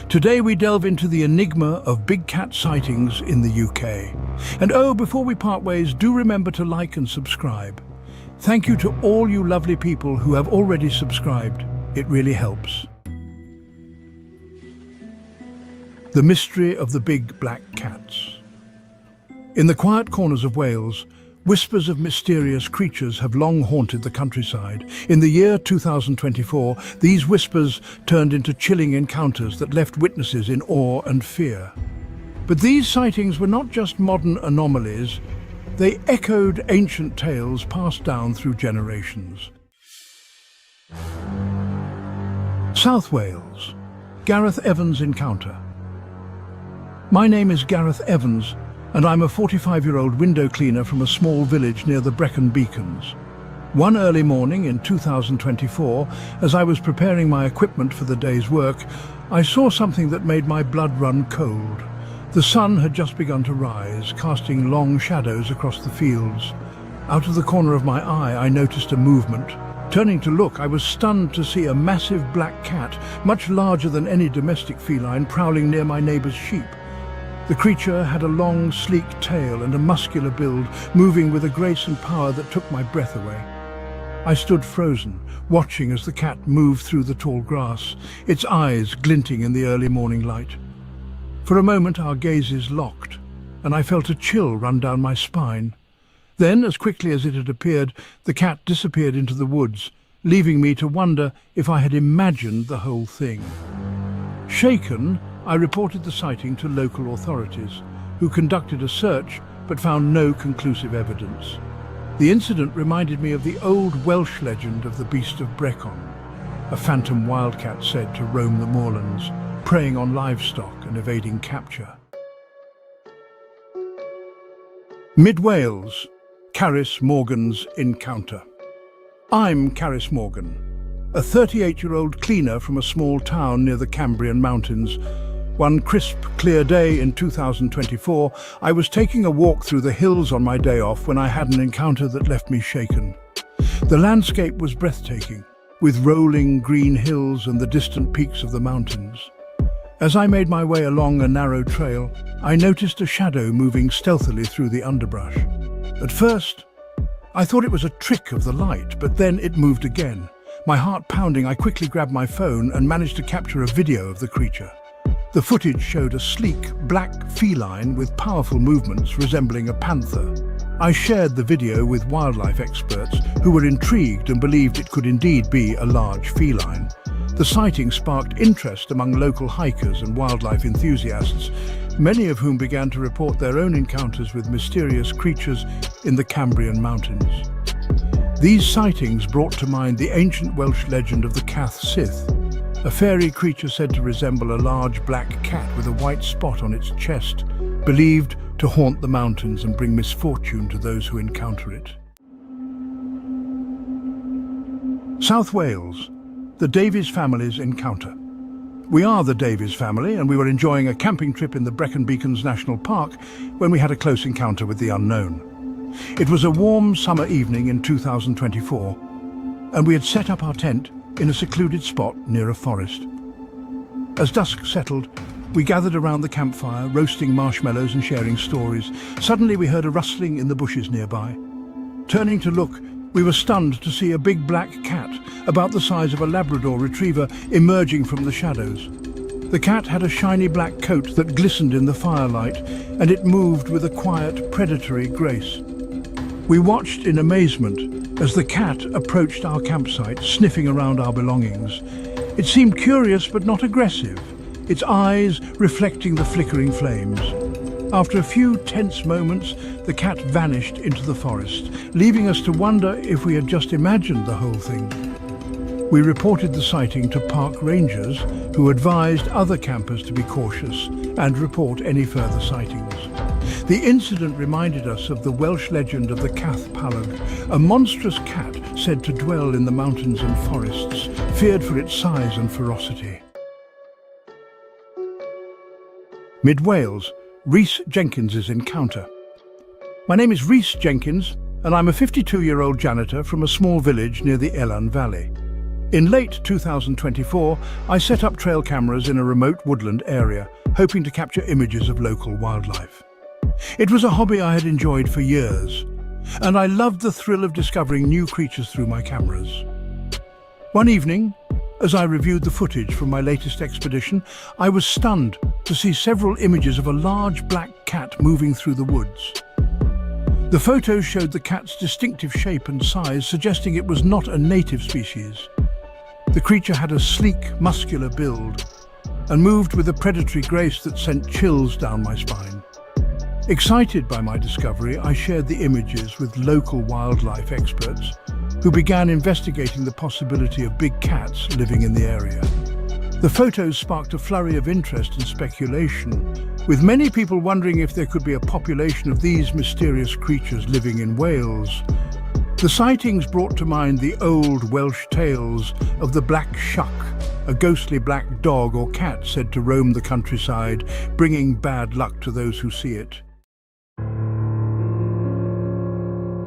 Today we delve into the enigma of big cat sightings in the UK. And oh, before we part ways, do remember to like and subscribe. Thank you to all you lovely people who have already subscribed. It really helps. The mystery of the big black cats. In the quiet corners of Wales, whispers of mysterious creatures have long haunted the countryside. In the year 2024, these whispers turned into chilling encounters that left witnesses in awe and fear. But these sightings were not just modern anomalies, they echoed ancient tales passed down through generations. South Wales, Gareth Evans encounter. My name is Gareth Evans, and I'm a 45-year-old window cleaner from a small village near the Brecon Beacons. One early morning in 2024, as I was preparing my equipment for the day's work, I saw something that made my blood run cold. The sun had just begun to rise, casting long shadows across the fields. Out of the corner of my eye, I noticed a movement. Turning to look, I was stunned to see a massive black cat, much larger than any domestic feline, prowling near my neighbour's sheep. The creature had a long, sleek tail and a muscular build, moving with a grace and power that took my breath away. I stood frozen, watching as the cat moved through the tall grass, its eyes glinting in the early morning light. For a moment our gazes locked, and I felt a chill run down my spine. Then, as quickly as it had appeared, the cat disappeared into the woods, leaving me to wonder if I had imagined the whole thing. Shaken, I reported the sighting to local authorities, who conducted a search but found no conclusive evidence. The incident reminded me of the old Welsh legend of the beast of Brecon, a phantom wildcat said to roam the moorlands, preying on livestock and evading capture. Mid Wales, Carys Morgan's encounter. I'm Carys Morgan, a 38-year-old cleaner from a small town near the Cambrian mountains. One crisp, clear day in 2024, I was taking a walk through the hills on my day off when I had an encounter that left me shaken. The landscape was breathtaking, with rolling green hills and the distant peaks of the mountains. As I made my way along a narrow trail, I noticed a shadow moving stealthily through the underbrush. At first, I thought it was a trick of the light, but then it moved again. My heart pounding, I quickly grabbed my phone and managed to capture a video of the creature. The footage showed a sleek, black feline with powerful movements resembling a panther. I shared the video with wildlife experts who were intrigued and believed it could indeed be a large feline. The sighting sparked interest among local hikers and wildlife enthusiasts, many of whom began to report their own encounters with mysterious creatures in the Cambrian mountains. These sightings brought to mind the ancient Welsh legend of the Cath Sith, a fairy creature said to resemble a large black cat with a white spot on its chest, believed to haunt the mountains and bring misfortune to those who encounter it. South Wales, the Davies family's encounter. We are the Davies family, and we were enjoying a camping trip in the Brecon Beacons National Park when we had a close encounter with the unknown. It was a warm summer evening in 2024, and we had set up our tent in a secluded spot near a forest. As dusk settled, we gathered around the campfire, roasting marshmallows and sharing stories. Suddenly we heard a rustling in the bushes nearby. Turning to look, we were stunned to see a big black cat, about the size of a Labrador retriever, emerging from the shadows. The cat had a shiny black coat that glistened in the firelight, and it moved with a quiet, predatory grace. We watched in amazement as the cat approached our campsite, sniffing around our belongings. It seemed curious but not aggressive, its eyes reflecting the flickering flames. After a few tense moments, the cat vanished into the forest, leaving us to wonder if we had just imagined the whole thing. We reported the sighting to park rangers, who advised other campers to be cautious and report any further sightings. The incident reminded us of the Welsh legend of the Cath Palog, a monstrous cat said to dwell in the mountains and forests, feared for its size and ferocity. Mid Wales, Rhys Jenkins's encounter. My name is Rhys Jenkins, and I'm a 52-year-old janitor from a small village near the Elan Valley. In late 2024, I set up trail cameras in a remote woodland area, hoping to capture images of local wildlife. It was a hobby I had enjoyed for years, and I loved the thrill of discovering new creatures through my cameras. One evening, as I reviewed the footage from my latest expedition, I was stunned to see several images of a large black cat moving through the woods. The photos showed the cat's distinctive shape and size, suggesting it was not a native species. The creature had a sleek, muscular build and moved with a predatory grace that sent chills down my spine. Excited by my discovery, I shared the images with local wildlife experts who began investigating the possibility of big cats living in the area. The photos sparked a flurry of interest and speculation, with many people wondering if there could be a population of these mysterious creatures living in Wales. The sightings brought to mind the old Welsh tales of the black shuck, a ghostly black dog or cat said to roam the countryside, bringing bad luck to those who see it.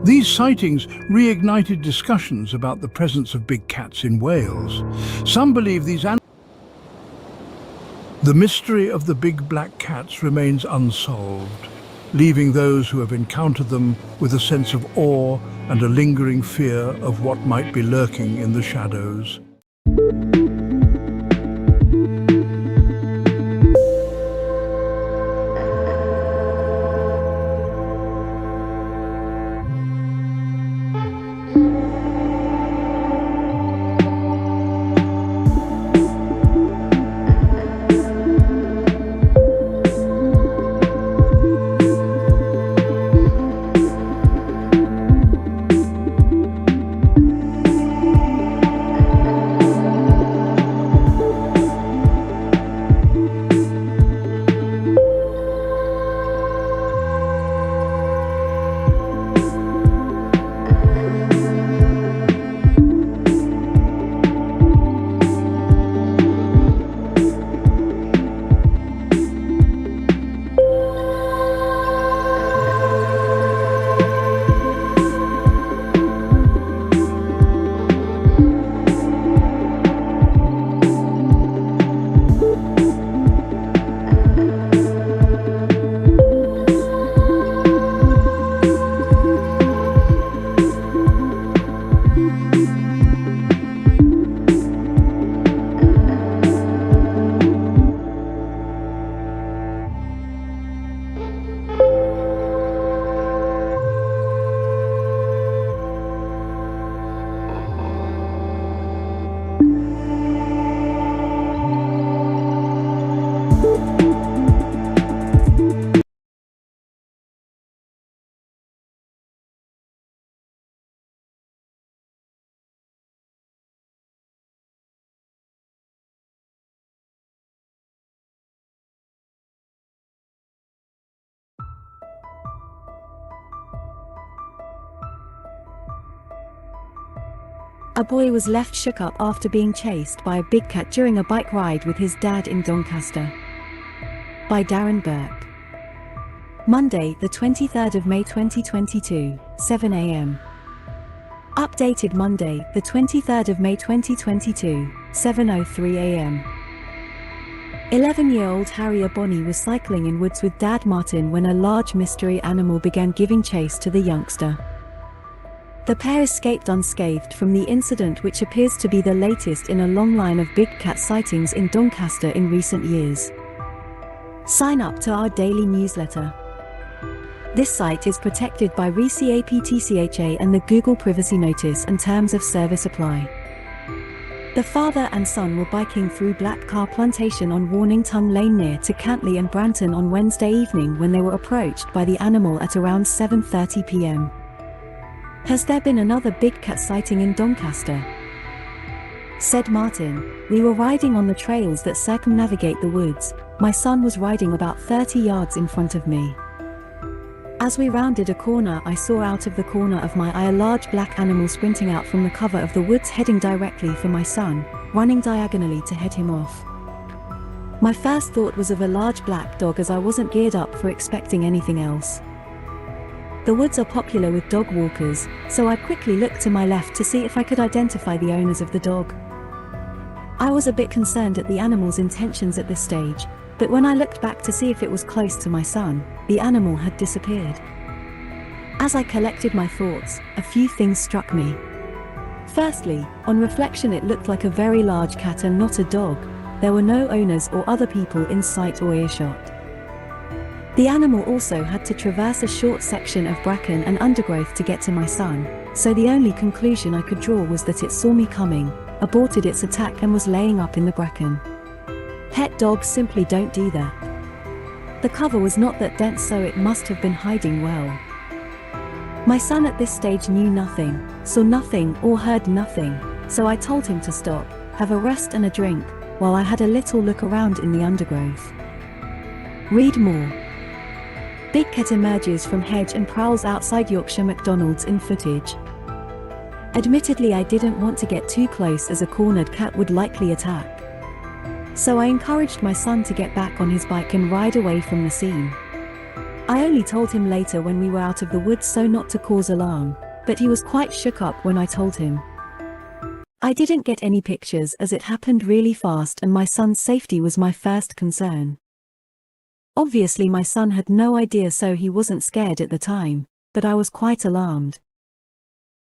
These sightings reignited discussions about the presence of big cats in Wales. Some believe these animals. The mystery of the big black cats remains unsolved, leaving those who have encountered them with a sense of awe and a lingering fear of what might be lurking in the shadows. A boy was left shook up after being chased by a big cat during a bike ride with his dad in Doncaster. By Darren Burke. Monday, the 23rd of May 2022, 7 a.m. Updated Monday, the 23rd of May 2022, 7:03 a.m. 11-year-old Harrier Bonnie was cycling in woods with Dad Martin when a large mystery animal began giving chase to the youngster. The pair escaped unscathed from the incident, which appears to be the latest in a long line of big cat sightings in Doncaster in recent years. Sign up to our daily newsletter. This site is protected by RCAPTCHA and the Google Privacy Notice and Terms of Service apply. The father and son were biking through Black Car Plantation on Warning Tongue Lane near to Cantley and Branton on Wednesday evening when they were approached by the animal at around 7:30 p.m. "Has there been another big cat sighting in Doncaster?" said Martin. "We were riding on the trails that circumnavigate the woods. My son was riding about 30 yards in front of me. As we rounded a corner, I saw out of the corner of my eye a large black animal sprinting out from the cover of the woods heading directly for my son, running diagonally to head him off. My first thought was of a large black dog, as I wasn't geared up for expecting anything else. The woods are popular with dog walkers, so I quickly looked to my left to see if I could identify the owners of the dog. I was a bit concerned at the animal's intentions at this stage, but when I looked back to see if it was close to my son, the animal had disappeared. As I collected my thoughts, a few things struck me. Firstly, on reflection it looked like a very large cat and not a dog. There were no owners or other people in sight or earshot. The animal also had to traverse a short section of bracken and undergrowth to get to my son, so the only conclusion I could draw was that it saw me coming, aborted its attack and was laying up in the bracken. Pet dogs simply don't do that. The cover was not that dense, so it must have been hiding well. My son at this stage knew nothing, saw nothing or heard nothing, so I told him to stop, have a rest and a drink, while I had a little look around in the undergrowth. Read more. Big cat emerges from hedge and prowls outside Yorkshire McDonald's in footage. Admittedly, I didn't want to get too close as a cornered cat would likely attack. So I encouraged my son to get back on his bike and ride away from the scene. I only told him later when we were out of the woods so not to cause alarm, but he was quite shook up when I told him. I didn't get any pictures as it happened really fast and my son's safety was my first concern. Obviously my son had no idea, so he wasn't scared at the time, but I was quite alarmed.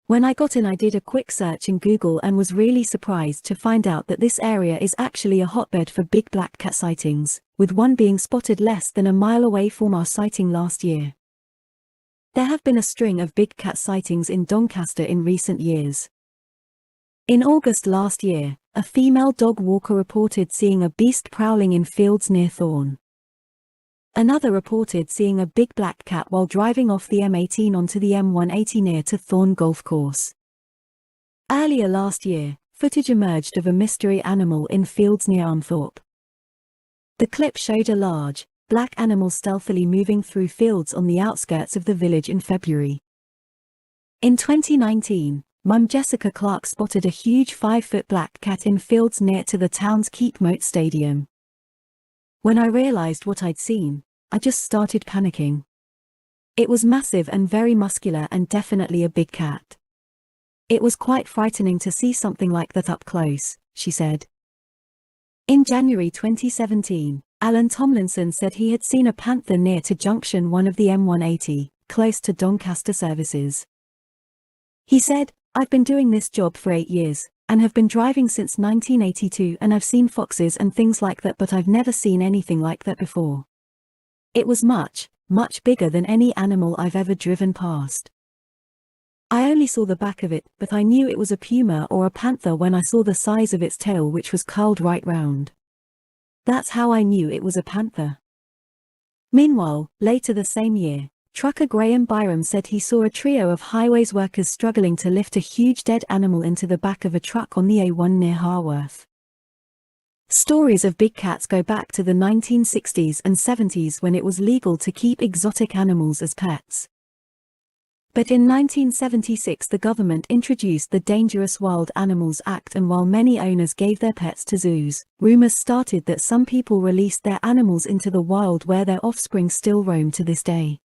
When I got in, I did a quick search in Google and was really surprised to find out that this area is actually a hotbed for big black cat sightings, with one being spotted less than a mile away from our sighting last year. There have been a string of big cat sightings in Doncaster in recent years. In August last year, a female dog walker reported seeing a beast prowling in fields near Thorn. Another reported seeing a big black cat while driving off the M18 onto the M180 near to Thorn Golf Course. Earlier last year, footage emerged of a mystery animal in fields near Armthorpe. The clip showed a large, black animal stealthily moving through fields on the outskirts of the village in February. In 2019, Mum Jessica Clark spotted a huge 5-foot black cat in fields near to the town's Keepmoat Stadium. When I realized what I'd seen, I just started panicking. It was massive and very muscular and definitely a big cat. It was quite frightening to see something like that up close, she said. In January 2017, Alan Tomlinson said he had seen a panther near to Junction 1 of the M180, close to Doncaster services. He said, "I've been doing this job for 8 years, and have been driving since 1982, and I've seen foxes and things like that, but I've never seen anything like that before. It was much, much bigger than any animal I've ever driven past. I only saw the back of it, but I knew it was a puma or a panther when I saw the size of its tail, which was curled right round. That's how I knew it was a panther." Meanwhile, later the same year, trucker Graham Byram said he saw a trio of highways workers struggling to lift a huge dead animal into the back of a truck on the A1 near Harworth. Stories of big cats go back to the 1960s and 70s, when it was legal to keep exotic animals as pets. But in 1976 the government introduced the Dangerous Wild Animals Act, and while many owners gave their pets to zoos, rumors started that some people released their animals into the wild, where their offspring still roam to this day.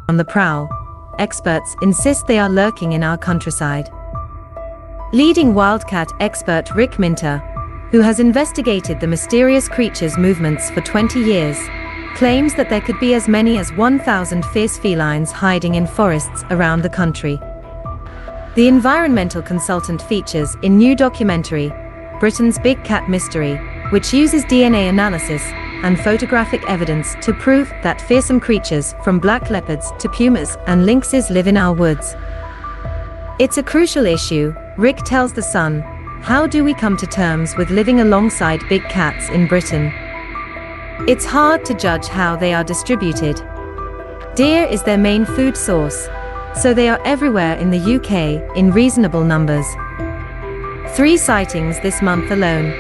On the prowl, experts insist they are lurking in our countryside. Leading wildcat expert Rick Minter, who has investigated the mysterious creature's movements for 20 years, claims that there could be as many as 1,000 fierce felines hiding in forests around the country. The environmental consultant features in new documentary, Britain's Big Cat Mystery, which uses DNA analysis and photographic evidence to prove that fearsome creatures from black leopards to pumas and lynxes live in our woods. It's a crucial issue, Rick tells The Sun, how do we come to terms with living alongside big cats in Britain? It's hard to judge how they are distributed. Deer is their main food source, so they are everywhere in the UK in reasonable numbers. 3 sightings this month alone.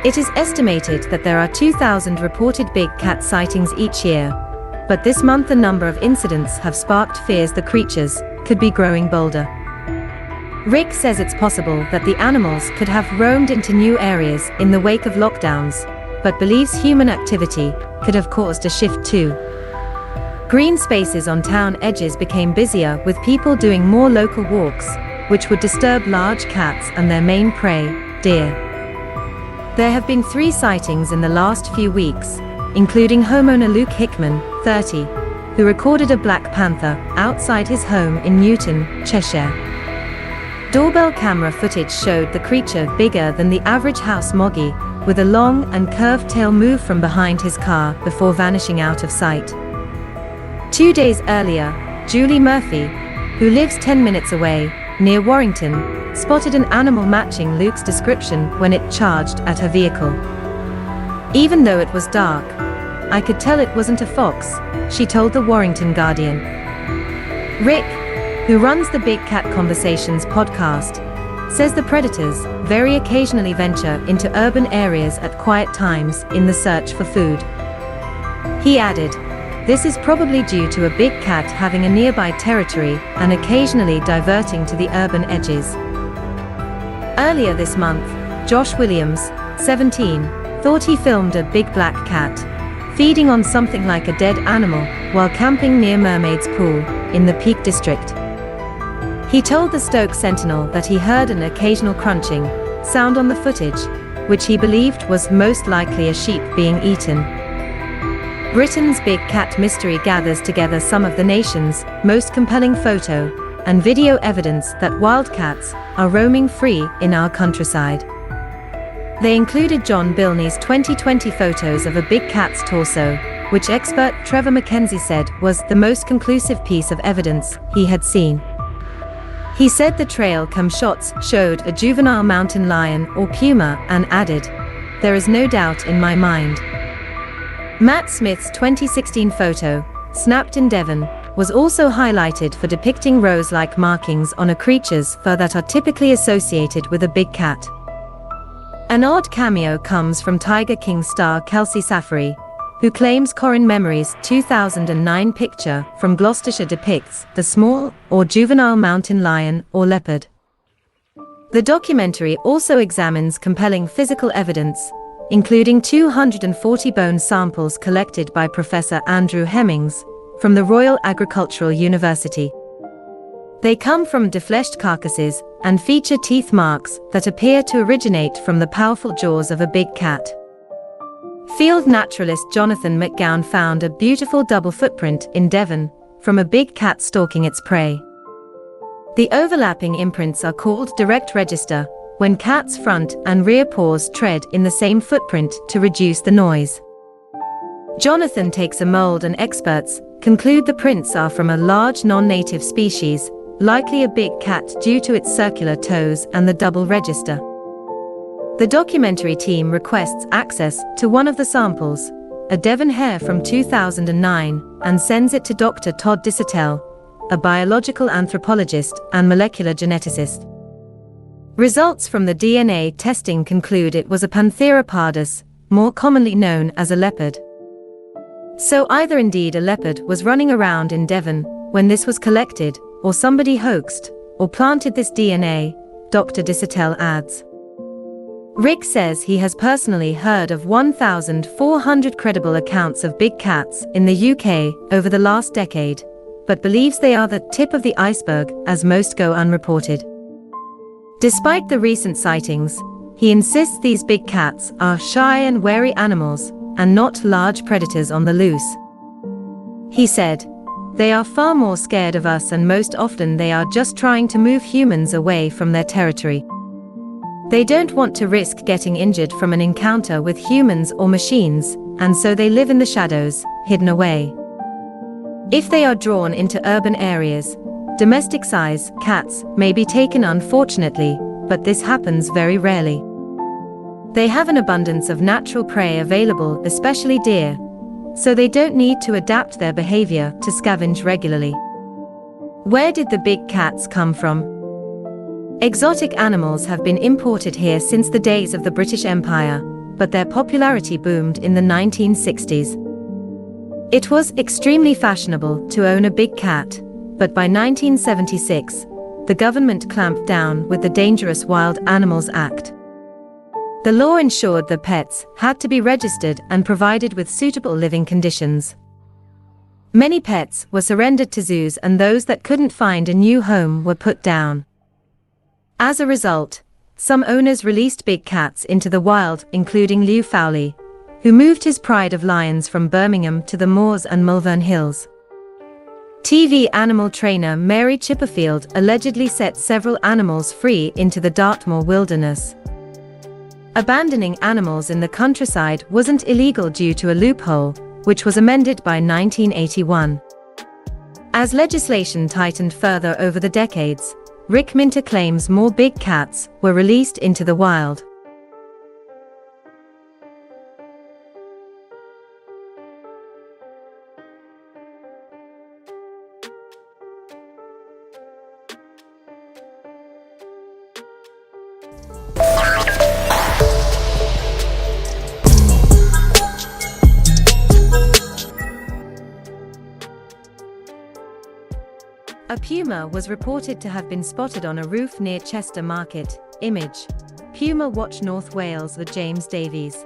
It is estimated that there are 2,000 reported big cat sightings each year, but this month the number of incidents have sparked fears the creatures could be growing bolder. Rick says it's possible that the animals could have roamed into new areas in the wake of lockdowns, but believes human activity could have caused a shift too. Green spaces on town edges became busier with people doing more local walks, which would disturb large cats and their main prey, deer. There have been 3 sightings in the last few weeks, including homeowner Luke Hickman, 30, who recorded a black panther outside his home in Newton, Cheshire. Doorbell camera footage showed the creature bigger than the average house moggy, with a long and curved tail move from behind his car before vanishing out of sight. 2 days earlier, Julie Murphy, who lives 10 minutes away, near Warrington, spotted an animal matching Luke's description when it charged at her vehicle. Even though it was dark, I could tell it wasn't a fox, she told the Warrington Guardian. Rick, who runs the Big Cat Conversations podcast, says the predators very occasionally venture into urban areas at quiet times in the search for food. He added, this is probably due to a big cat having a nearby territory and occasionally diverting to the urban edges. Earlier this month, Josh Williams, 17, thought he filmed a big black cat feeding on something like a dead animal while camping near Mermaid's Pool in the Peak District. He told the Stoke Sentinel that he heard an occasional crunching sound on the footage, which he believed was most likely a sheep being eaten. Britain's Big Cat Mystery gathers together some of the nation's most compelling photo and video evidence that wildcats are roaming free in our countryside. They included John Bilney's 2020 photos of a big cat's torso, which expert Trevor Mackenzie said was the most conclusive piece of evidence he had seen. He said the trail cam shots showed a juvenile mountain lion or puma and added, "There is no doubt in my mind." Matt Smith's 2016 photo, snapped in Devon, was also highlighted for depicting rose-like markings on a creature's fur that are typically associated with a big cat. An odd cameo comes from Tiger King star Kelsey Safari, who claims Corin Memory's 2009 picture from Gloucestershire depicts the small or juvenile mountain lion or leopard. The documentary also examines compelling physical evidence, including 240 bone samples collected by Professor Andrew Hemmings from the Royal Agricultural University. They come from defleshed carcasses and feature teeth marks that appear to originate from the powerful jaws of a big cat. Field naturalist Jonathan McGowan found a beautiful double footprint in Devon from a big cat stalking its prey. The overlapping imprints are called direct register, when cats' front and rear paws tread in the same footprint to reduce the noise. Jonathan takes a mold and experts conclude the prints are from a large non-native species, likely a big cat due to its circular toes and the double register. The documentary team requests access to one of the samples, a Devon hare from 2009, and sends it to Dr. Todd Disotell, a biological anthropologist and molecular geneticist. Results from the DNA testing conclude it was a Panthera pardus, more commonly known as a leopard. So either indeed a leopard was running around in Devon when this was collected, or somebody hoaxed or planted this DNA, Dr. Disotell adds. Rick says he has personally heard of 1,400 credible accounts of big cats in the UK over the last decade, but believes they are the tip of the iceberg as most go unreported. Despite the recent sightings, he insists these big cats are shy and wary animals, and not large predators on the loose. He said, "They are far more scared of us and most often they are just trying to move humans away from their territory. They don't want to risk getting injured from an encounter with humans or machines, and so they live in the shadows, hidden away. If they are drawn into urban areas, domestic-size cats may be taken unfortunately, but this happens very rarely. They have an abundance of natural prey available, especially deer, so they don't need to adapt their behavior to scavenge regularly. Where did the big cats come from? Exotic animals have been imported here since the days of the British Empire, but their popularity boomed in the 1960s. It was extremely fashionable to own a big cat, but by 1976, the government clamped down with the Dangerous Wild Animals Act. The law ensured the pets had to be registered and provided with suitable living conditions. Many pets were surrendered to zoos, and those that couldn't find a new home were put down. As a result, some owners released big cats into the wild, including Lew Fowley, who moved his pride of lions from Birmingham to the Moors and Malvern Hills. TV animal trainer Mary Chipperfield allegedly set several animals free into the Dartmoor wilderness. Abandoning animals in the countryside wasn't illegal due to a loophole, which was amended by 1981. As legislation tightened further over the decades, Rick Minter claims more big cats were released into the wild. A puma was reported to have been spotted on a roof near Chester Market. Image: Puma watch North Wales with James Davies.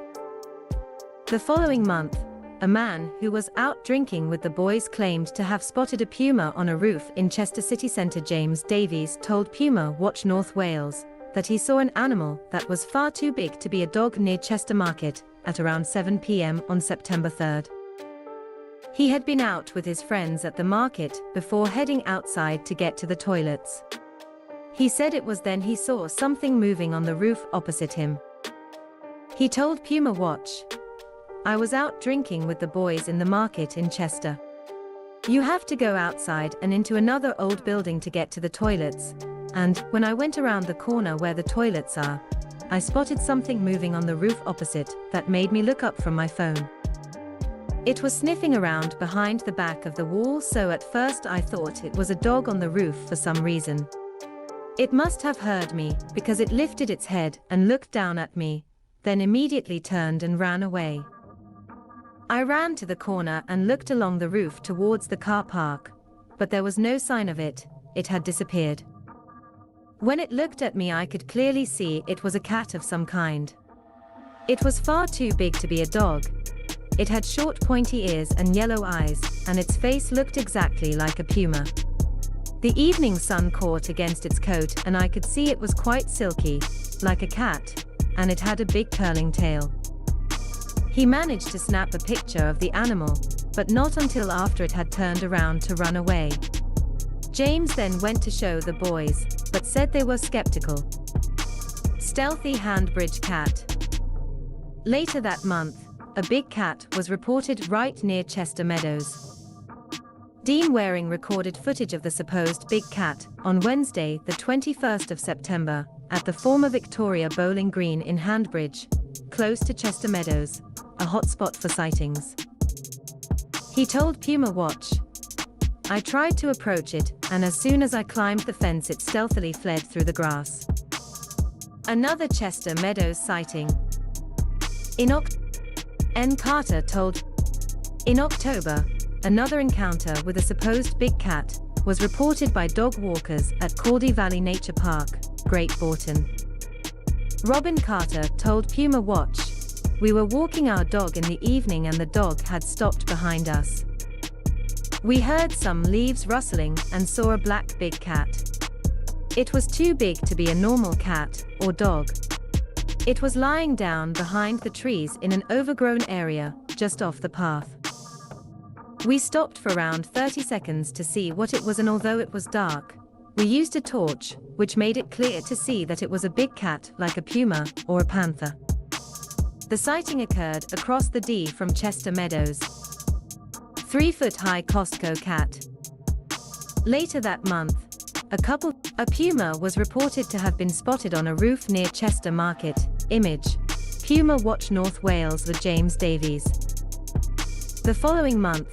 The following month, a man who was out drinking with the boys claimed to have spotted a puma on a roof in Chester city centre. James Davies told Puma Watch North Wales that he saw an animal that was far too big to be a dog near Chester Market at around 7 p.m. on September 3rd. He had been out with his friends at the market before heading outside to get to the toilets. He said it was then he saw something moving on the roof opposite him. He told Puma Watch, "I was out drinking with the boys in the market in Chester. You have to go outside and into another old building to get to the toilets, and when I went around the corner where the toilets are, I spotted something moving on the roof opposite that made me look up from my phone. It was sniffing around behind the back of the wall, so at first I thought it was a dog on the roof for some reason. It must have heard me because it lifted its head and looked down at me, then immediately turned and ran away. I ran to the corner and looked along the roof towards the car park, but there was no sign of it. It had disappeared. When it looked at me, I could clearly see it was a cat of some kind. It was far too big to be a dog. It had short pointy ears and yellow eyes, and its face looked exactly like a puma. The evening sun caught against its coat and I could see it was quite silky, like a cat, and it had a big curling tail." He managed to snap a picture of the animal, but not until after it had turned around to run away. James then went to show the boys, but said they were skeptical. Stealthy Handbridge cat. Later that month, a big cat was reported right near Chester Meadows. Dean Waring recorded footage of the supposed big cat on Wednesday, the 21st of September, at the former Victoria Bowling Green in Handbridge, close to Chester Meadows, a hotspot for sightings. He told Puma Watch, "I tried to approach it, and as soon as I climbed the fence it stealthily fled through the grass." Another Chester Meadows sighting. N. Carter told, "In October, another encounter with a supposed big cat was reported by dog walkers at Caldy Valley Nature Park, Great Bourton." Robin Carter told Puma Watch, "We were walking our dog in the evening and the dog had stopped behind us. We heard some leaves rustling and saw a black big cat. It was too big to be a normal cat or dog. It was lying down behind the trees in an overgrown area just off the path. We stopped for around 30 seconds to see what it was, and although it was dark, we used a torch, which made it clear to see that it was a big cat like a puma or a panther." The sighting occurred across the D from Chester Meadows. 3-foot-high Costco cat. Later that month, A puma was reported to have been spotted on a roof near Chester Market. Image. Puma watch North Wales with James Davies. The following month,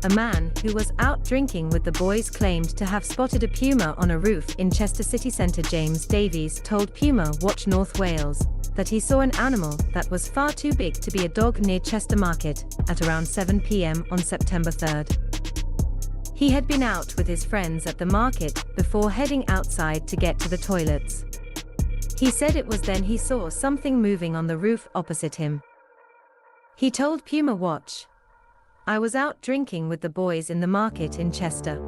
a man who was out drinking with the boys claimed to have spotted a puma on a roof in Chester city centre. James Davies told Puma Watch North Wales that he saw an animal that was far too big to be a dog near Chester Market at around 7 p.m. on September 3rd. He had been out with his friends at the market before heading outside to get to the toilets. He said it was then he saw something moving on the roof opposite him. He told Puma Watch, "I was out drinking with the boys in the market in Chester.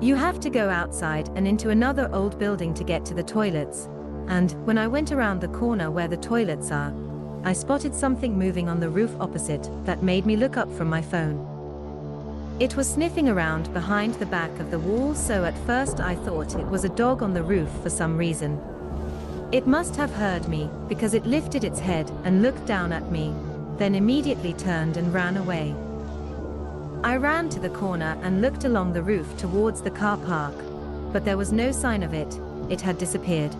You have to go outside and into another old building to get to the toilets, and when I went around the corner where the toilets are, I spotted something moving on the roof opposite that made me look up from my phone. It was sniffing around behind the back of the wall, so at first I thought it was a dog on the roof for some reason. It must have heard me because it lifted its head and looked down at me, then immediately turned and ran away. I ran to the corner and looked along the roof towards the car park, but there was no sign of it. It had disappeared.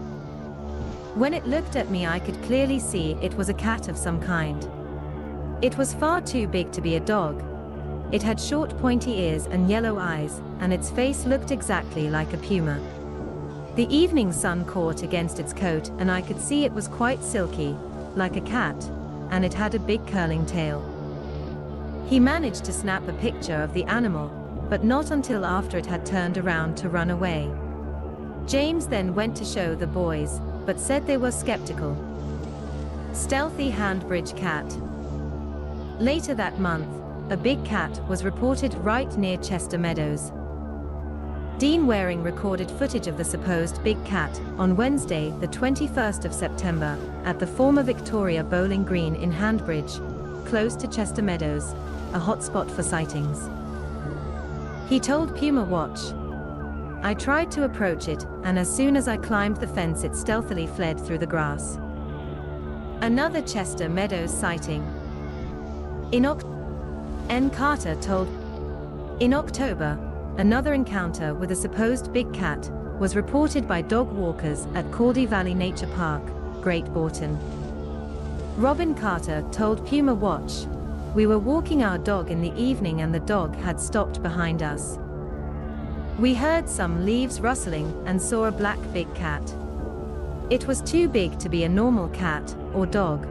When it looked at me, I could clearly see it was a cat of some kind. It was far too big to be a dog. It had short pointy ears and yellow eyes, and its face looked exactly like a puma. The evening sun caught against its coat and I could see it was quite silky, like a cat, and it had a big curling tail." He managed to snap a picture of the animal, but not until after it had turned around to run away. James then went to show the boys, but said they were skeptical. Stealthy Handbridge cat. Later that month, a big cat was reported right near Chester Meadows. Dean Waring recorded footage of the supposed big cat on Wednesday, the 21st of September, at the former Victoria Bowling Green in Handbridge, close to Chester Meadows, a hotspot for sightings. He told Puma Watch, "I tried to approach it, and as soon as I climbed the fence it stealthily fled through the grass." Another Chester Meadows sighting. N. Carter told, in October, another encounter with a supposed big cat was reported by dog walkers at Caldy Valley Nature Park, Great Bourton. Robin Carter told Puma Watch, "We were walking our dog in the evening and the dog had stopped behind us. We heard some leaves rustling and saw a black big cat. It was too big to be a normal cat or dog.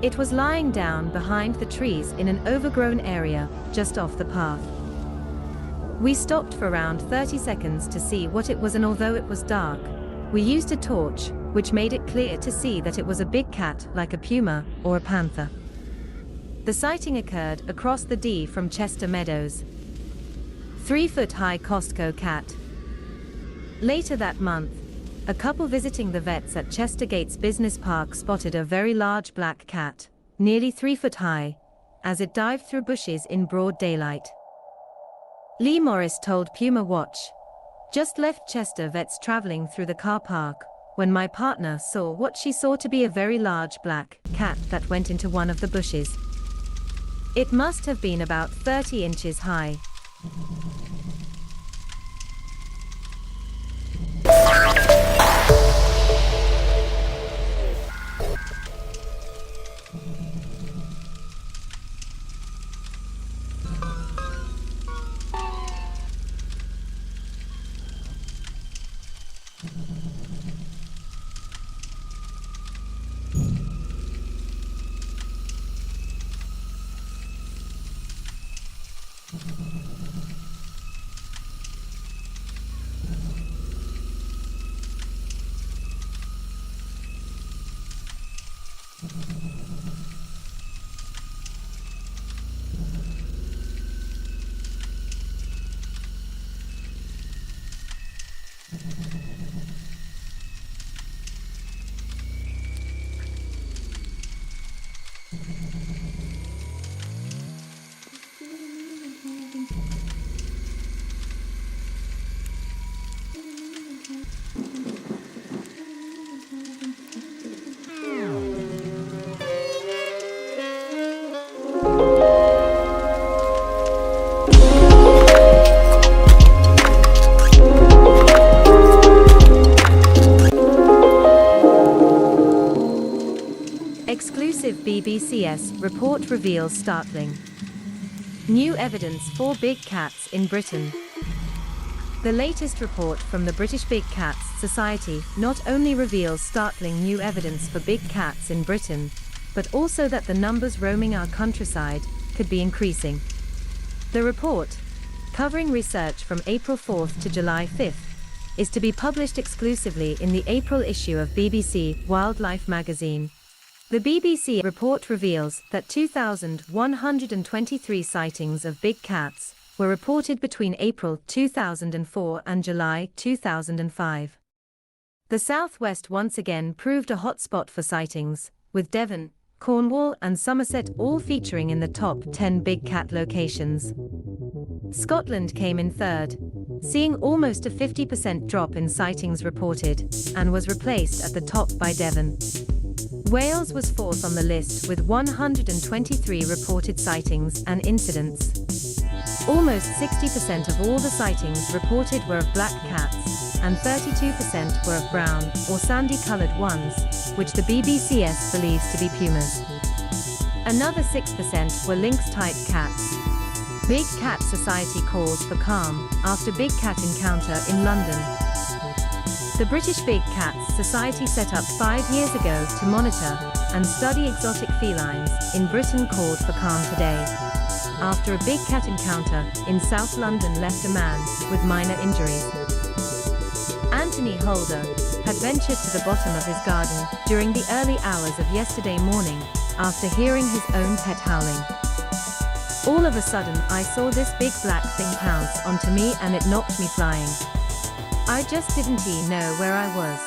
It was lying down behind the trees in an overgrown area just off the path. We stopped for around 30 seconds to see what it was, and although it was dark, we used a torch, which made it clear to see that it was a big cat like a puma or a panther." The sighting occurred across the D from Chester Meadows. 3-foot-high Costco cat. Later that month, a couple visiting the vets at Chester Gates Business Park spotted a very large black cat, nearly 3 foot high, as it dived through bushes in broad daylight. Lee Morris told Puma Watch, "Just left Chester Vets traveling through the car park, when my partner saw what she saw to be a very large black cat that went into one of the bushes. It must have been about 30 inches high. BBCS report reveals startling new evidence for big cats in Britain. The latest report from the British Big Cats Society not only reveals startling new evidence for big cats in Britain, but also that the numbers roaming our countryside could be increasing. The report, covering research from April 4th to July 5th, is to be published exclusively in the April issue of BBC Wildlife magazine. The BBC report reveals that 2,123 sightings of big cats were reported between April 2004 and July 2005. The southwest once again proved a hotspot for sightings, with Devon, Cornwall and Somerset all featuring in the top 10 big cat locations. Scotland came in third, seeing almost a 50% drop in sightings reported, and was replaced at the top by Devon. Wales was fourth on the list with 123 reported sightings and incidents. Almost 60% of all the sightings reported were of black cats, and 32% were of brown or sandy-colored ones, which the BBCS believes to be pumas. Another 6% were lynx-type cats. Big Cat Society calls for calm after big cat encounter in London. The British Big Cats Society set up 5 years ago to monitor and study exotic felines in Britain called for calm today, after a big cat encounter in South London left a man with minor injuries. Anthony Holder had ventured to the bottom of his garden during the early hours of yesterday morning after hearing his own pet howling. All of a sudden I saw this big black thing pounce onto me and it knocked me flying. I just didn't know where I was.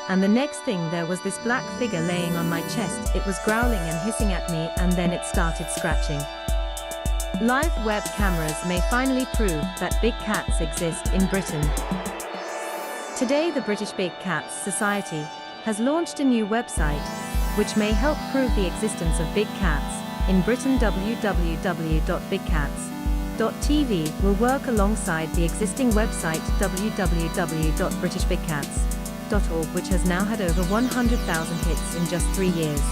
And the next thing there was this black figure laying on my chest. It was growling and hissing at me and then it started scratching. Live web cameras may finally prove that big cats exist in Britain. Today the British Big Cats Society has launched a new website, which may help prove the existence of big cats in Britain. www.bigcats.tv will work alongside the existing website www.britishbigcats.org, which has now had over 100,000 hits in just 3 years.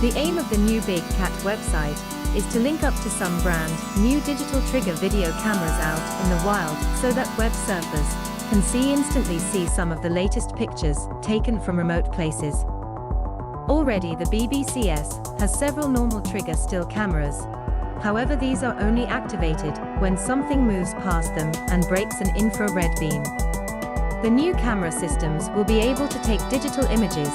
The aim of the new Big Cat website is to link up to some brand new digital trigger video cameras out in the wild so that web surfers can instantly see some of the latest pictures taken from remote places. Already the BBCS has several normal trigger still cameras. However, these are only activated when something moves past them and breaks an infrared beam. The new camera systems will be able to take digital images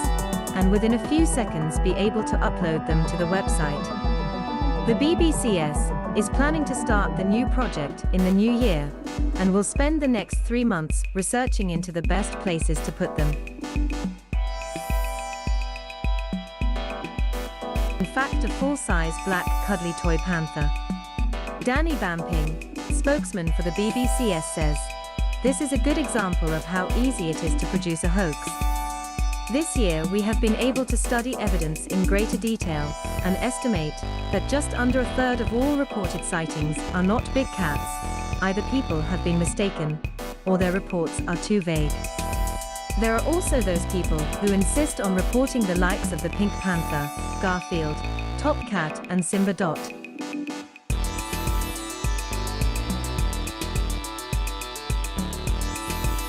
and within a few seconds be able to upload them to the website. The BBCS is planning to start the new project in the new year and will spend the next 3 months researching into the best places to put them. In fact, a full-size black cuddly toy panther. Danny Bamping, spokesman for the BBCS, says, "This is a good example of how easy it is to produce a hoax. This year we have been able to study evidence in greater detail and estimate that just under a third of all reported sightings are not big cats. Either people have been mistaken or their reports are too vague. There are also those people who insist on reporting the likes of the pink panther, Garfield, Top Cat and Simba Dot.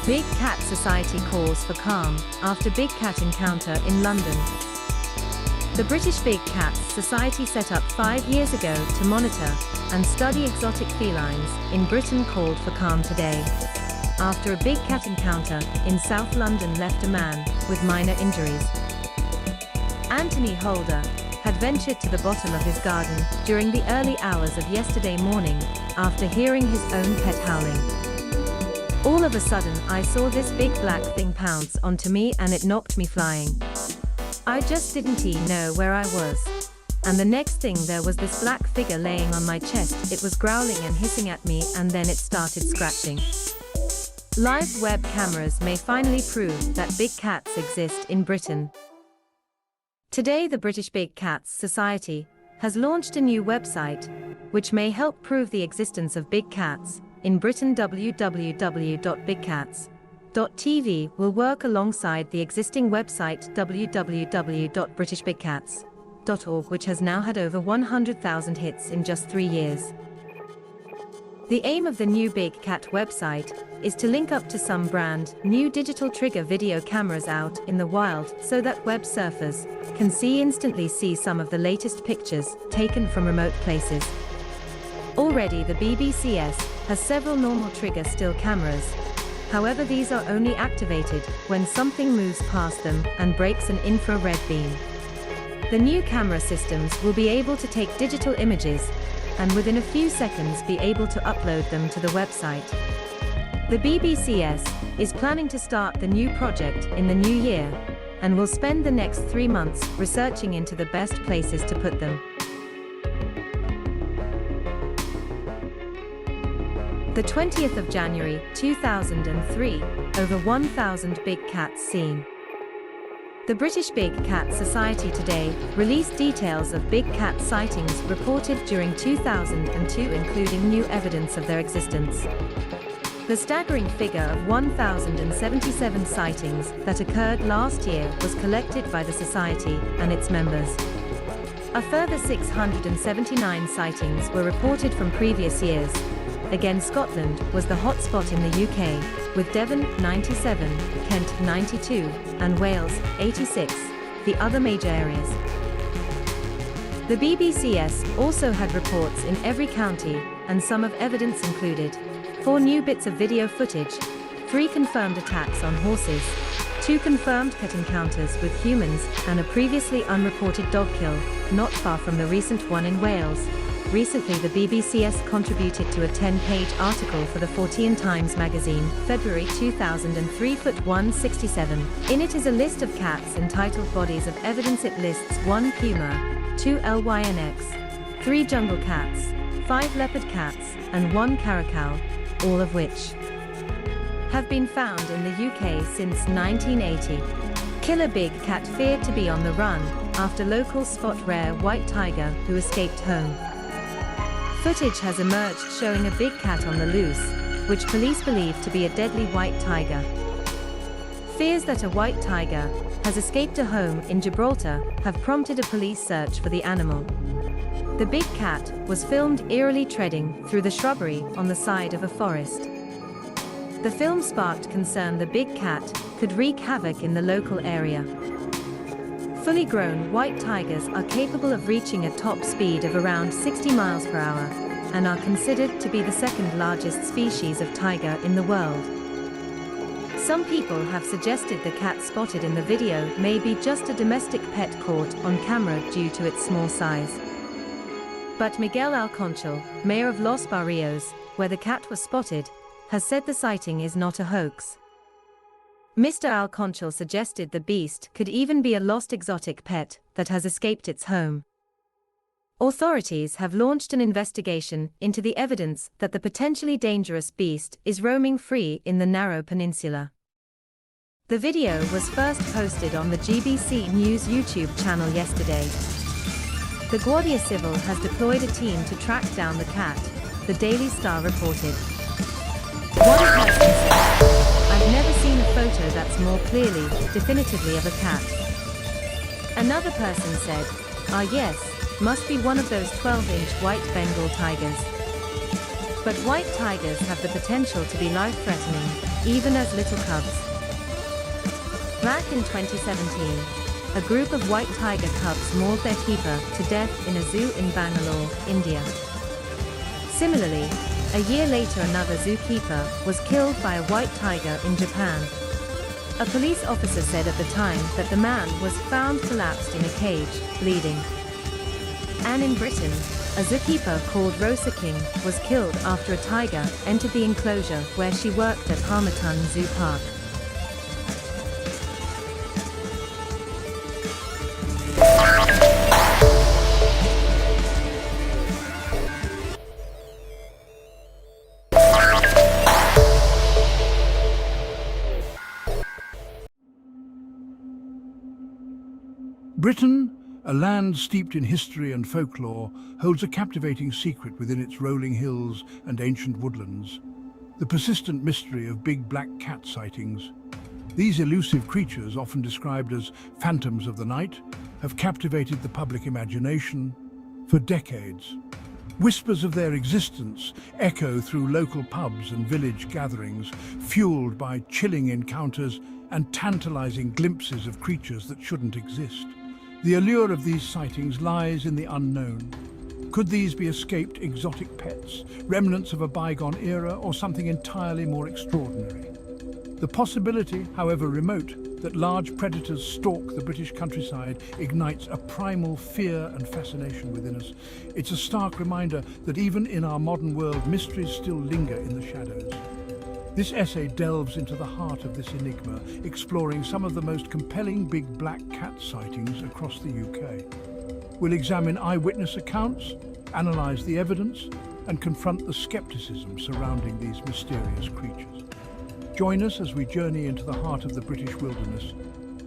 Big Cat Society calls for calm after big cat encounter in London. The British Big Cats Society set up 5 years ago to monitor and study exotic felines in Britain called for calm today, after a big cat encounter in South London left a man with minor injuries. Anthony Holder had ventured to the bottom of his garden during the early hours of yesterday morning after hearing his own pet howling. All of a sudden I saw this big black thing pounce onto me and it knocked me flying. I just didn't know where I was. And the next thing there was this black figure laying on my chest. It was growling and hissing at me and then it started scratching. Live web cameras may finally prove that big cats exist in Britain. Today the British Big Cats Society has launched a new website, which may help prove the existence of big cats in Britain. www.bigcats.tv will work alongside the existing website www.britishbigcats.org. sightings.org, which has now had over 100,000 hits in just 3 years. The aim of the new Big Cat website is to link up to some brand new digital trigger video cameras out in the wild so that web surfers can instantly see some of the latest pictures taken from remote places. Already the BBCS has several normal trigger still cameras. However, these are only activated when something moves past them and breaks an infrared beam. The new camera systems will be able to take digital images and within a few seconds be able to upload them to the website. The BBCS is planning to start the new project in the new year and will spend the next 3 months researching into the best places to put them. The 20th of January 2003, over 1,000 big cats seen. The British Big Cat Society today released details of big cat sightings reported during 2002, including new evidence of their existence. The staggering figure of 1,077 sightings that occurred last year was collected by the Society and its members. A further 679 sightings were reported from previous years. Again, Scotland was the hotspot in the UK, with Devon 97, Kent 92, and Wales 86, the other major areas. The BBCS also had reports in every county, and some of evidence included 4 new bits of video footage, 3 confirmed attacks on horses, 2 confirmed cat encounters with humans, and a previously unreported dog kill, not far from the recent one in Wales. Recently, the BBCS contributed to a 10-page article for the Fortean Times magazine, February 2003, foot 167. In it is a list of cats entitled Bodies of Evidence. It lists 1 puma, 2 lynx, 3 jungle cats, 5 leopard cats, and 1 caracal, all of which have been found in the UK since 1980. Killer big cat feared to be on the run after locals spot rare white tiger who escaped home. Footage has emerged showing a big cat on the loose, which police believe to be a deadly white tiger. Fears that a white tiger has escaped a home in Gibraltar have prompted a police search for the animal. The big cat was filmed eerily treading through the shrubbery on the side of a forest. The film sparked concern the big cat could wreak havoc in the local area. Fully grown white tigers are capable of reaching a top speed of around 60 miles per hour and are considered to be the second largest species of tiger in the world. Some people have suggested the cat spotted in the video may be just a domestic pet caught on camera due to its small size. But Miguel Alconchel, mayor of Los Barrios, where the cat was spotted, has said the sighting is not a hoax. Mr. Alconchel suggested the beast could even be a lost exotic pet that has escaped its home. Authorities have launched an investigation into the evidence that the potentially dangerous beast is roaming free in the narrow peninsula. The video was first posted on the GBC News YouTube channel yesterday. The Guardia Civil has deployed a team to track down the cat, the Daily Star reported. One person said, "I've never seen a photo that's more clearly, definitively of a cat." Another person said, "Ah yes, must be one of those 12-inch white Bengal tigers." But white tigers have the potential to be life-threatening, even as little cubs. Back in 2017, a group of white tiger cubs mauled their keeper to death in a zoo in Bangalore, India. Similarly, a year later another zookeeper was killed by a white tiger in Japan. A police officer said at the time that the man was found collapsed in a cage, bleeding. And in Britain, a zookeeper called Rosa King was killed after a tiger entered the enclosure where she worked at Harmattan Zoo Park. Britain, a land steeped in history and folklore, holds a captivating secret within its rolling hills and ancient woodlands: the persistent mystery of big black cat sightings. These elusive creatures, often described as phantoms of the night, have captivated the public imagination for decades. Whispers of their existence echo through local pubs and village gatherings, fueled by chilling encounters and tantalizing glimpses of creatures that shouldn't exist. The allure of these sightings lies in the unknown. Could these be escaped exotic pets, remnants of a bygone era, or something entirely more extraordinary? The possibility, however remote, that large predators stalk the British countryside ignites a primal fear and fascination within us. It's a stark reminder that even in our modern world, mysteries still linger in the shadows. This essay delves into the heart of this enigma, exploring some of the most compelling big black cat sightings across the UK. We'll examine eyewitness accounts, analyse the evidence, and confront the skepticism surrounding these mysterious creatures. Join us as we journey into the heart of the British wilderness,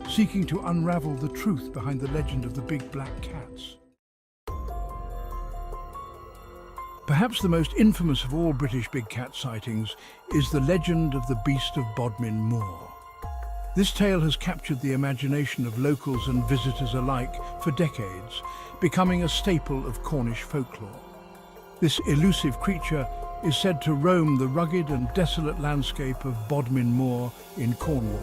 seeking to unravel the truth behind the legend of the big black cats. Perhaps the most infamous of all British big cat sightings is the legend of the beast of Bodmin Moor. This tale has captured the imagination of locals and visitors alike for decades, becoming a staple of Cornish folklore. This elusive creature is said to roam the rugged and desolate landscape of Bodmin Moor in Cornwall,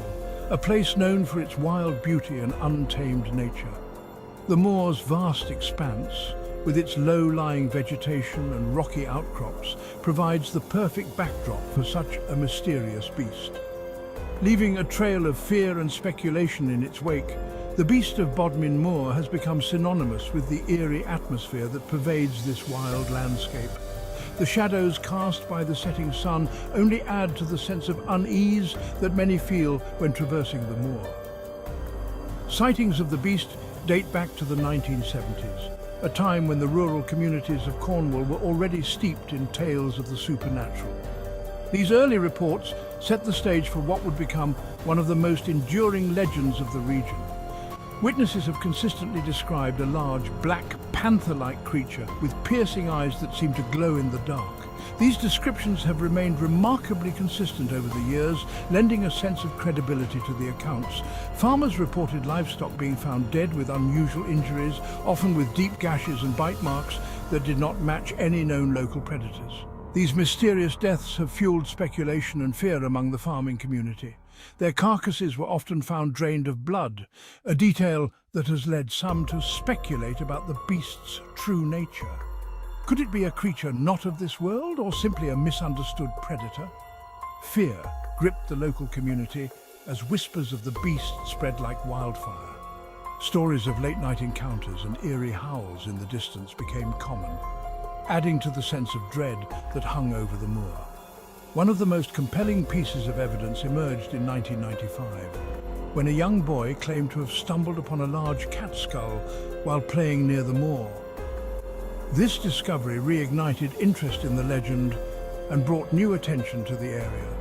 a place known for its wild beauty and untamed nature. The moor's vast expanse, with its low-lying vegetation and rocky outcrops, provides the perfect backdrop for such a mysterious beast. Leaving a trail of fear and speculation in its wake, the beast of Bodmin Moor has become synonymous with the eerie atmosphere that pervades this wild landscape. The shadows cast by the setting sun only add to the sense of unease that many feel when traversing the moor. Sightings of the beast date back to the 1970s, a time when the rural communities of Cornwall were already steeped in tales of the supernatural. These early reports set the stage for what would become one of the most enduring legends of the region. Witnesses have consistently described a large, black, panther-like creature with piercing eyes that seem to glow in the dark. These descriptions have remained remarkably consistent over the years, lending a sense of credibility to the accounts. Farmers reported livestock being found dead with unusual injuries, often with deep gashes and bite marks that did not match any known local predators. These mysterious deaths have fueled speculation and fear among the farming community. Their carcasses were often found drained of blood, a detail that has led some to speculate about the beast's true nature. Could it be a creature not of this world, or simply a misunderstood predator? Fear gripped the local community as whispers of the beast spread like wildfire. Stories of late-night encounters and eerie howls in the distance became common, adding to the sense of dread that hung over the moor. One of the most compelling pieces of evidence emerged in 1995, when a young boy claimed to have stumbled upon a large cat skull while playing near the moor. This discovery reignited interest in the legend and brought new attention to the area.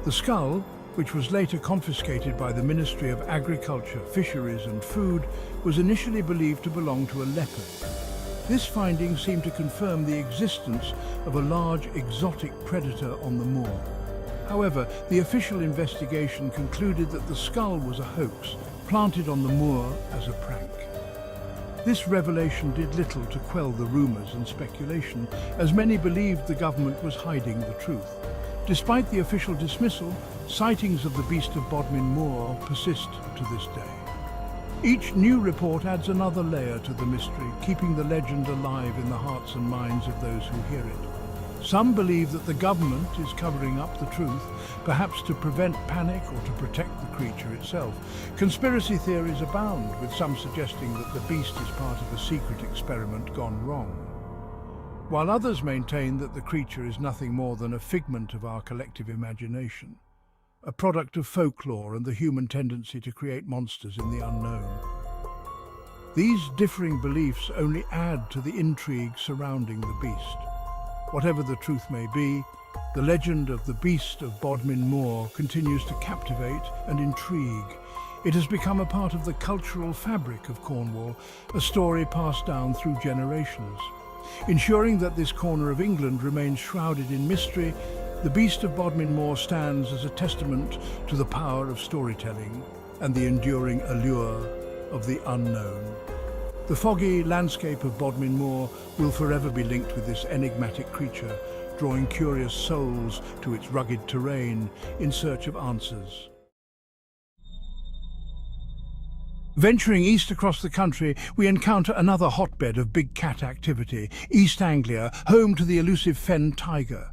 The skull, which was later confiscated by the Ministry of Agriculture, Fisheries and Food, was initially believed to belong to a leopard. This finding seemed to confirm the existence of a large exotic predator on the moor. However, the official investigation concluded that the skull was a hoax, planted on the moor as a prank. This revelation did little to quell the rumours and speculation, as many believed the government was hiding the truth. Despite the official dismissal, sightings of the beast of Bodmin Moor persist to this day. Each new report adds another layer to the mystery, keeping the legend alive in the hearts and minds of those who hear it. Some believe that the government is covering up the truth, perhaps to prevent panic or to protect the creature itself. Conspiracy theories abound, with some suggesting that the beast is part of a secret experiment gone wrong, while others maintain that the creature is nothing more than a figment of our collective imagination, a product of folklore and the human tendency to create monsters in the unknown. These differing beliefs only add to the intrigue surrounding the beast. Whatever the truth may be, the legend of the beast of Bodmin Moor continues to captivate and intrigue. It has become a part of the cultural fabric of Cornwall, a story passed down through generations. Ensuring that this corner of England remains shrouded in mystery, the beast of Bodmin Moor stands as a testament to the power of storytelling and the enduring allure of the unknown. The foggy landscape of Bodmin Moor will forever be linked with this enigmatic creature, drawing curious souls to its rugged terrain in search of answers. Venturing east across the country, we encounter another hotbed of big cat activity, East Anglia, home to the elusive Fen Tiger.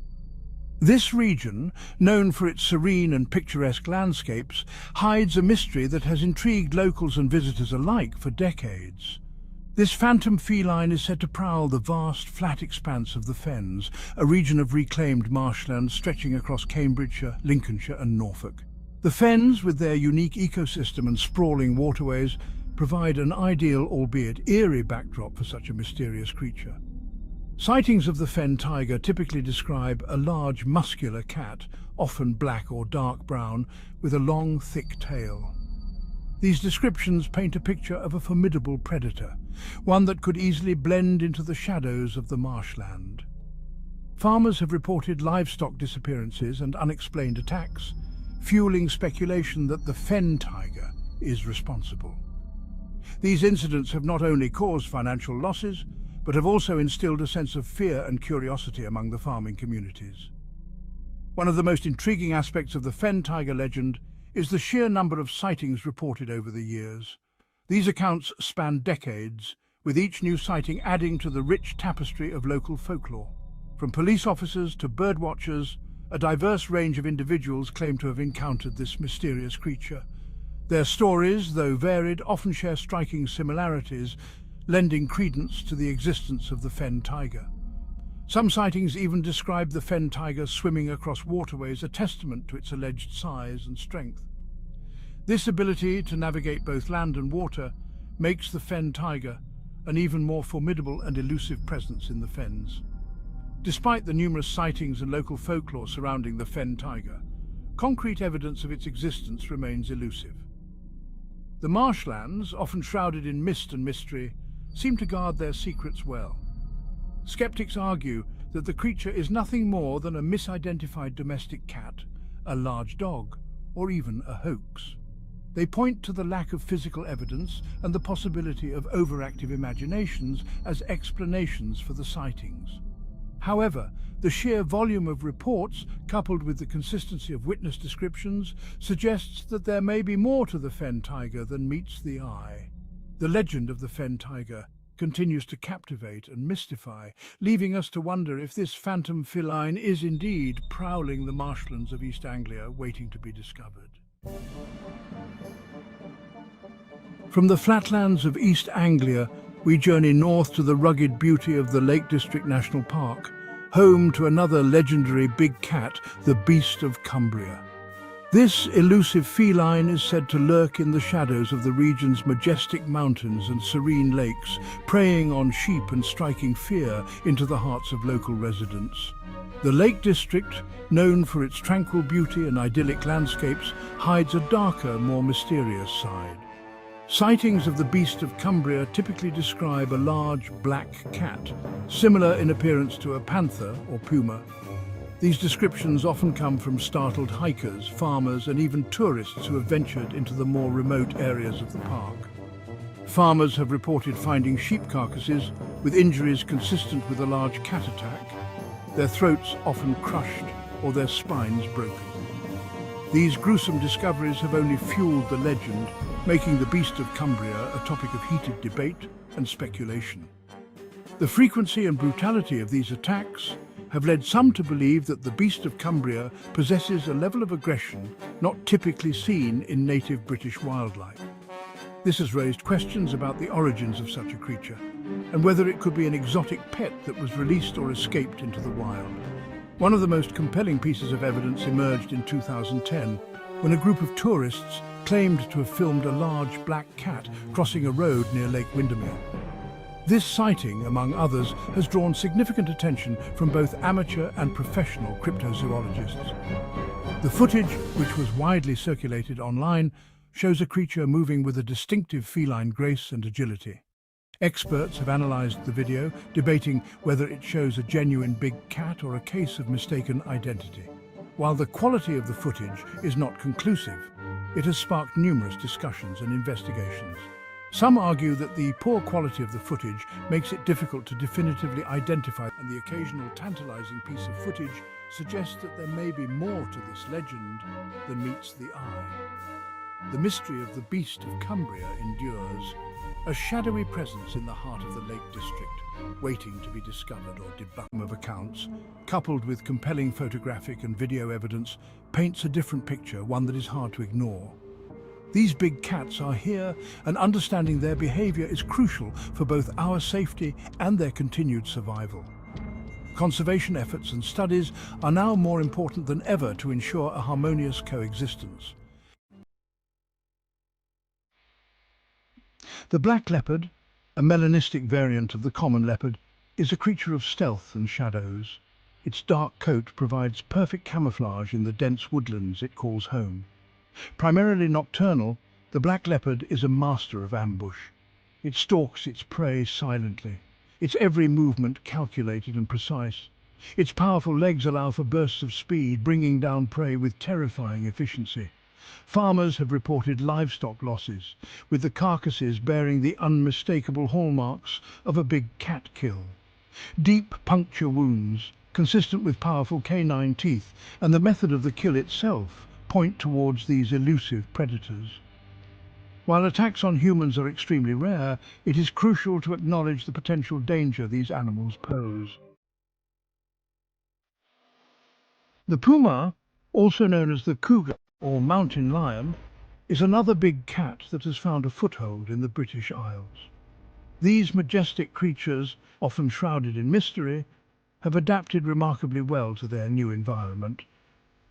This region, known for its serene and picturesque landscapes, hides a mystery that has intrigued locals and visitors alike for decades. This phantom feline is said to prowl the vast, flat expanse of the Fens, a region of reclaimed marshland stretching across Cambridgeshire, Lincolnshire and Norfolk. The Fens, with their unique ecosystem and sprawling waterways, provide an ideal, albeit eerie, backdrop for such a mysterious creature. Sightings of the Fen Tiger typically describe a large, muscular cat, often black or dark brown, with a long, thick tail. These descriptions paint a picture of a formidable predator, one that could easily blend into the shadows of the marshland. Farmers have reported livestock disappearances and unexplained attacks, fueling speculation that the Fen Tiger is responsible. These incidents have not only caused financial losses, but have also instilled a sense of fear and curiosity among the farming communities. One of the most intriguing aspects of the Fen Tiger legend is the sheer number of sightings reported over the years. These accounts span decades, with each new sighting adding to the rich tapestry of local folklore. From police officers to birdwatchers, a diverse range of individuals claim to have encountered this mysterious creature. Their stories, though varied, often share striking similarities, lending credence to the existence of the Fen Tiger. Some sightings even describe the Fen Tiger swimming across waterways, a testament to its alleged size and strength. This ability to navigate both land and water makes the Fen Tiger an even more formidable and elusive presence in the Fens. Despite the numerous sightings and local folklore surrounding the Fen Tiger, concrete evidence of its existence remains elusive. The marshlands, often shrouded in mist and mystery, seem to guard their secrets well. Skeptics argue that the creature is nothing more than a misidentified domestic cat, a large dog, or even a hoax. They point to the lack of physical evidence and the possibility of overactive imaginations as explanations for the sightings. However, the sheer volume of reports, coupled with the consistency of witness descriptions, suggests that there may be more to the Fen Tiger than meets the eye. The legend of the Fen Tiger continues to captivate and mystify, leaving us to wonder if this phantom feline is indeed prowling the marshlands of East Anglia, waiting to be discovered. From the flatlands of East Anglia, we journey north to the rugged beauty of the Lake District National Park, home to another legendary big cat, the Beast of Cumbria. This elusive feline is said to lurk in the shadows of the region's majestic mountains and serene lakes, preying on sheep and striking fear into the hearts of local residents. The Lake District, known for its tranquil beauty and idyllic landscapes, hides a darker, more mysterious side. Sightings of the Beast of Cumbria typically describe a large black cat, similar in appearance to a panther or puma. These descriptions often come from startled hikers, farmers, and even tourists who have ventured into the more remote areas of the park. Farmers have reported finding sheep carcasses with injuries consistent with a large cat attack, their throats often crushed or their spines broken. These gruesome discoveries have only fueled the legend, making the Beast of Cumbria a topic of heated debate and speculation. The frequency and brutality of these attacks have led some to believe that the Beast of Cumbria possesses a level of aggression not typically seen in native British wildlife. This has raised questions about the origins of such a creature and whether it could be an exotic pet that was released or escaped into the wild. One of the most compelling pieces of evidence emerged in 2010 when a group of tourists claimed to have filmed a large black cat crossing a road near Lake Windermere. This sighting, among others, has drawn significant attention from both amateur and professional cryptozoologists. The footage, which was widely circulated online, shows a creature moving with a distinctive feline grace and agility. Experts have analysed the video, debating whether it shows a genuine big cat or a case of mistaken identity. While the quality of the footage is not conclusive, it has sparked numerous discussions and investigations. Some argue that the poor quality of the footage makes it difficult to definitively identify, and the occasional tantalizing piece of footage suggests that there may be more to this legend than meets the eye. The mystery of the beast of Cumbria endures, a shadowy presence in the heart of the Lake District, waiting to be discovered or debunked. Of accounts, coupled with compelling photographic and video evidence, paints a different picture, one that is hard to ignore. These big cats are here, and understanding their behavior is crucial for both our safety and their continued survival. Conservation efforts and studies are now more important than ever to ensure a harmonious coexistence. The black leopard, a melanistic variant of the common leopard, is a creature of stealth and shadows. Its dark coat provides perfect camouflage in the dense woodlands it calls home. Primarily nocturnal, the black leopard is a master of ambush. It stalks its prey silently, its every movement calculated and precise. Its powerful legs allow for bursts of speed, bringing down prey with terrifying efficiency. Farmers have reported livestock losses, with the carcasses bearing the unmistakable hallmarks of a big cat kill. Deep puncture wounds, consistent with powerful canine teeth, and the method of the kill itself point towards these elusive predators. While attacks on humans are extremely rare, it is crucial to acknowledge the potential danger these animals pose. The puma, also known as the cougar or mountain lion, is another big cat that has found a foothold in the British Isles. These majestic creatures, often shrouded in mystery, have adapted remarkably well to their new environment.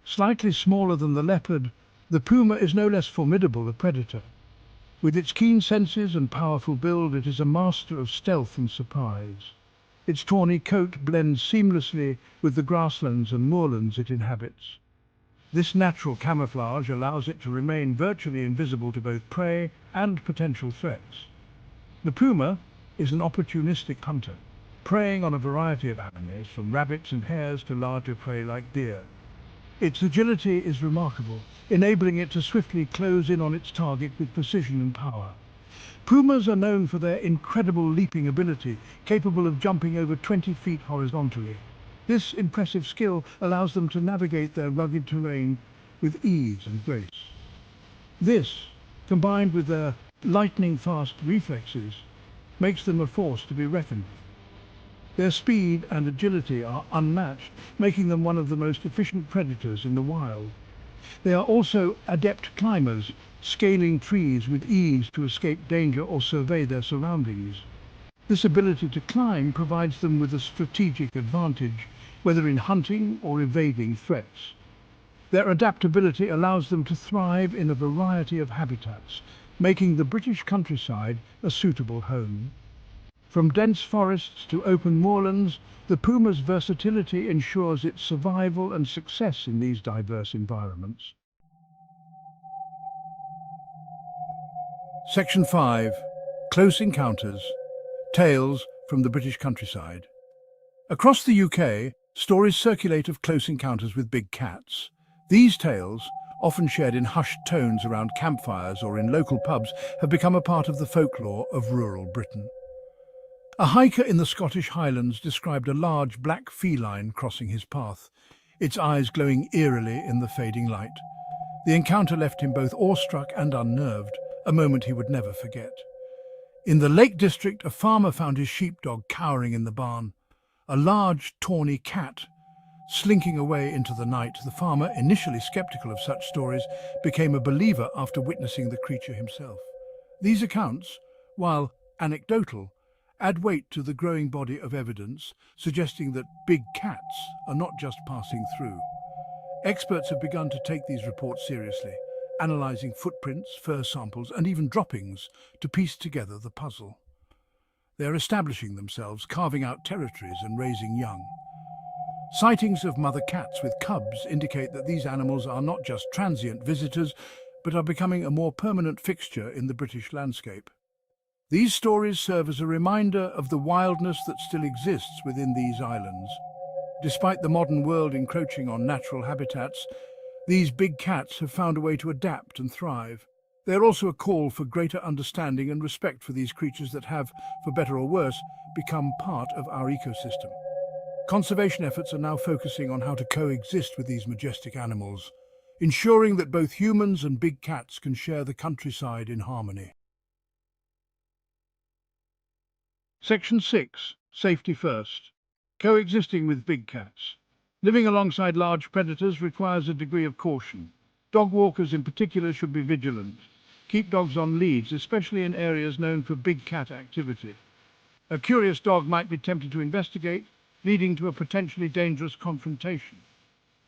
Slightly smaller than the leopard, the puma is no less formidable a predator. With its keen senses and powerful build, it is a master of stealth and surprise. Its tawny coat blends seamlessly with the grasslands and moorlands it inhabits. This natural camouflage allows it to remain virtually invisible to both prey and potential threats. The puma is an opportunistic hunter, preying on a variety of animals, from rabbits and hares to larger prey like deer. Its agility is remarkable, enabling it to swiftly close in on its target with precision and power. Pumas are known for their incredible leaping ability, capable of jumping over 20 feet horizontally. This impressive skill allows them to navigate their rugged terrain with ease and grace. This, combined with their lightning-fast reflexes, makes them a force to be reckoned with. Their speed and agility are unmatched, making them one of the most efficient predators in the wild. They are also adept climbers, scaling trees with ease to escape danger or survey their surroundings. This ability to climb provides them with a strategic advantage, whether in hunting or evading threats. Their adaptability allows them to thrive in a variety of habitats, making the British countryside a suitable home. From dense forests to open moorlands, the puma's versatility ensures its survival and success in these diverse environments. Section 5. Close Encounters. Tales from the British countryside. Across the UK, stories circulate of close encounters with big cats. These tales, often shared in hushed tones around campfires or in local pubs, have become a part of the folklore of rural Britain. A hiker in the Scottish Highlands described a large black feline crossing his path, its eyes glowing eerily in the fading light. The encounter left him both awestruck and unnerved, a moment he would never forget. In the Lake District, a farmer found his sheepdog cowering in the barn. A large, tawny cat, slinking away into the night. The farmer, initially skeptical of such stories, became a believer after witnessing the creature himself. These accounts, while anecdotal, add weight to the growing body of evidence, suggesting that big cats are not just passing through. Experts have begun to take these reports seriously, analysing footprints, fur samples, and even droppings to piece together the puzzle. They are establishing themselves, carving out territories and raising young. Sightings of mother cats with cubs indicate that these animals are not just transient visitors, but are becoming a more permanent fixture in the British landscape. These stories serve as a reminder of the wildness that still exists within these islands. Despite the modern world encroaching on natural habitats, these big cats have found a way to adapt and thrive. They are also a call for greater understanding and respect for these creatures that have, for better or worse, become part of our ecosystem. Conservation efforts are now focusing on how to coexist with these majestic animals, ensuring that both humans and big cats can share the countryside in harmony. Section 6. Safety first. Coexisting with big cats. Living alongside large predators requires a degree of caution. Dog walkers in particular should be vigilant. Keep dogs on leads, especially in areas known for big cat activity. A curious dog might be tempted to investigate, leading to a potentially dangerous confrontation.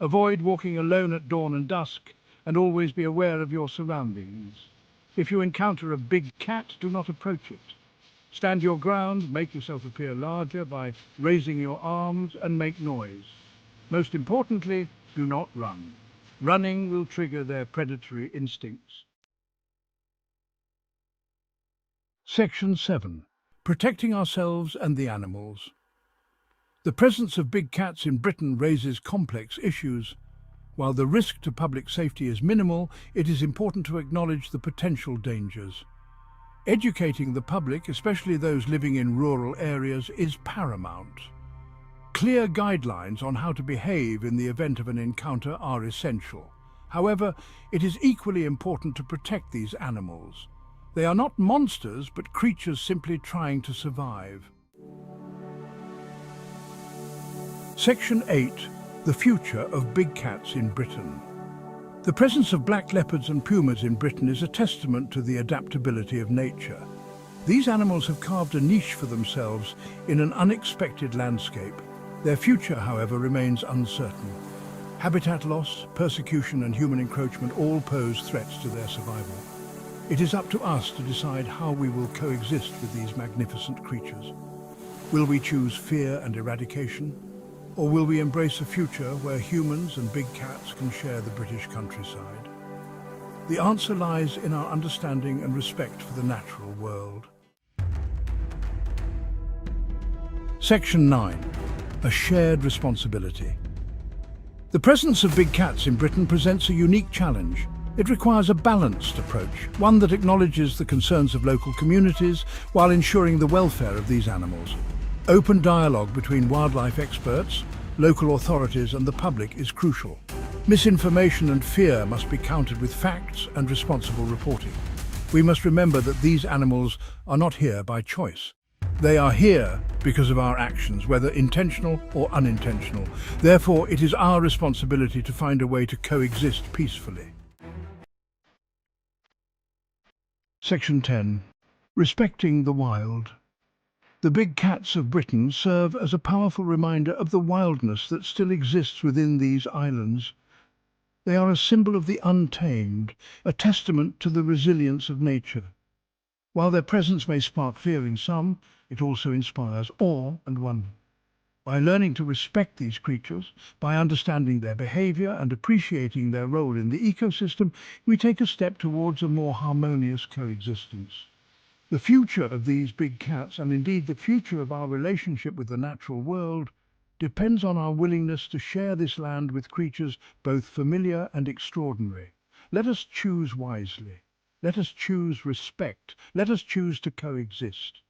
Avoid walking alone at dawn and dusk, and always be aware of your surroundings. If you encounter a big cat, do not approach it. Stand your ground, make yourself appear larger by raising your arms and make noise. Most importantly, do not run. Running will trigger their predatory instincts. Section 7. Protecting ourselves and the animals. The presence of big cats in Britain raises complex issues. While the risk to public safety is minimal, it is important to acknowledge the potential dangers. Educating the public, especially those living in rural areas, is paramount. Clear guidelines on how to behave in the event of an encounter are essential. However, it is equally important to protect these animals. They are not monsters, but creatures simply trying to survive. Section 8. The future of big cats in Britain. The presence of black leopards and pumas in Britain is a testament to the adaptability of nature. These animals have carved a niche for themselves in an unexpected landscape. Their future, however, remains uncertain. Habitat loss, persecution and human encroachment all pose threats to their survival. It is up to us to decide how we will coexist with these magnificent creatures. Will we choose fear and eradication? Or will we embrace a future where humans and big cats can share the British countryside? The answer lies in our understanding and respect for the natural world. Section 9. A shared responsibility. The presence of big cats in Britain presents a unique challenge. It requires a balanced approach, one that acknowledges the concerns of local communities while ensuring the welfare of these animals. Open dialogue between wildlife experts, local authorities and the public is crucial. Misinformation and fear must be countered with facts and responsible reporting. We must remember that these animals are not here by choice. They are here because of our actions, whether intentional or unintentional. Therefore, it is our responsibility to find a way to coexist peacefully. Section 10. Respecting the wild. The big cats of Britain serve as a powerful reminder of the wildness that still exists within these islands. They are a symbol of the untamed, a testament to the resilience of nature. While their presence may spark fear in some, it also inspires awe and wonder. By learning to respect these creatures, by understanding their behavior and appreciating their role in the ecosystem, we take a step towards a more harmonious coexistence. The future of these big cats, and indeed the future of our relationship with the natural world, depends on our willingness to share this land with creatures both familiar and extraordinary. Let us choose wisely. Let us choose respect. Let us choose to coexist.